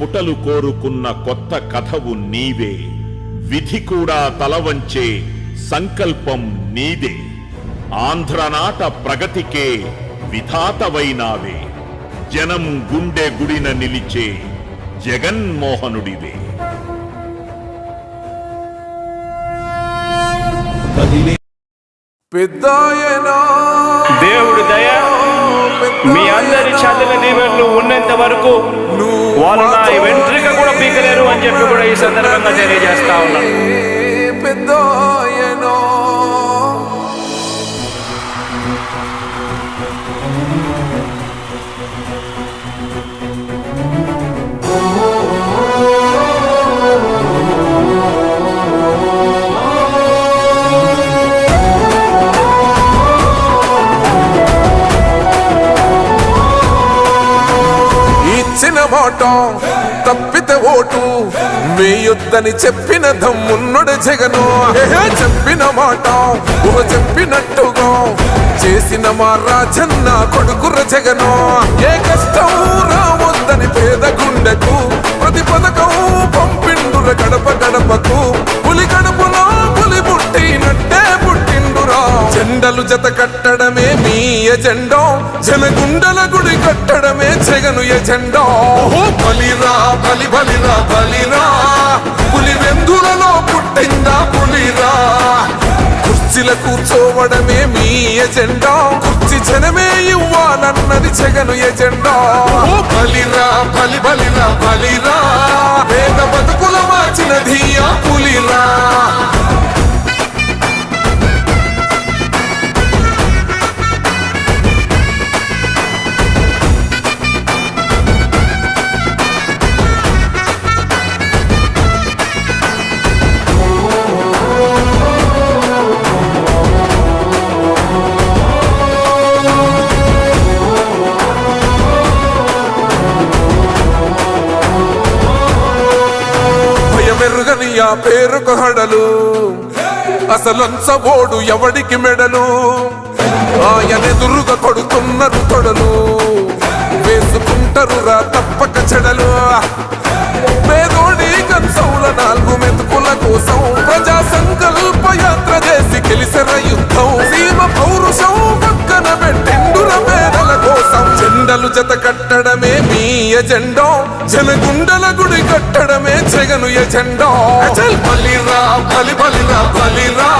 పుటలు కోరుకున్న కొత్త కథవు నీవే. విధి కూడా తలవంచే సంకల్పం నీదే. ఆంధ్రనాట ప్రగతికే విధాతవైనావే. జనం గుండె గుడిన నిలిచే జగన్మోహనుడివే. దేవుడి దయ మీ అందరి చదివిన దీవెనలు ఉన్నంత వరకు వాళ్ళు నా వెంట్రిక కూడా పీకలేరు అని చెప్పి కూడా ఈ సందర్భంగా తెలియజేస్తా ఉన్నాను. మాట తప్పితే ఓటు వేయొద్దని చెప్పిన దమ్మున్నడు జగను. చెప్పిన మాట చెప్పినట్టుగా చేసిన మా రాజన్న కొడుకుర జగను. ఏ కష్టం రావద్దని పేద గుండెకు ప్రతి పథకం పంపిండుర గడప గడపకు. పులి గడపలో పులి పుట్టినట్టే పుట్టిండురా. జెండలు జత కట్టడమే మీ ఎజెండా. జనగుండల గుడి కట్టడమే జగను ఎజెండా. బలిరా బలి బలిరా బలిరా. పులి వెందులలో పుట్టిందా పులిరా. కుర్చీల కూర్చోవడమే మీ ఎజెండా. కుర్చీ జనమే ఇవ్వాలన్నది జగను ఎజెండా. బలిరా బలి బలిరా బలిరా. పేద బతుకుల మార్చినది ఆ పులిరా. ఆ పేరుకు హడలు అసలంచబోడు ఎవడికి మెడలు. ఆయనెదురుగా కొడుతున్నారు తొడలు. వేసుకుంటారు రా తప్పక చెడలు. పేదోడి కంచౌల 4 మెతుకుల కోసం ప్రజా సంకల్ప యాత్ర చేసి గెలిసిన యుద్ధం. సీమ పౌరుషం పక్కన పెట్టిండుర పేదల కోసం. జెండలు జత కట్టడమే మీ ఎజెండా. జనగుండల గుడి కట్టడమే జగను ఎజెండా. బలిరా బలి బలిరా బలిరా.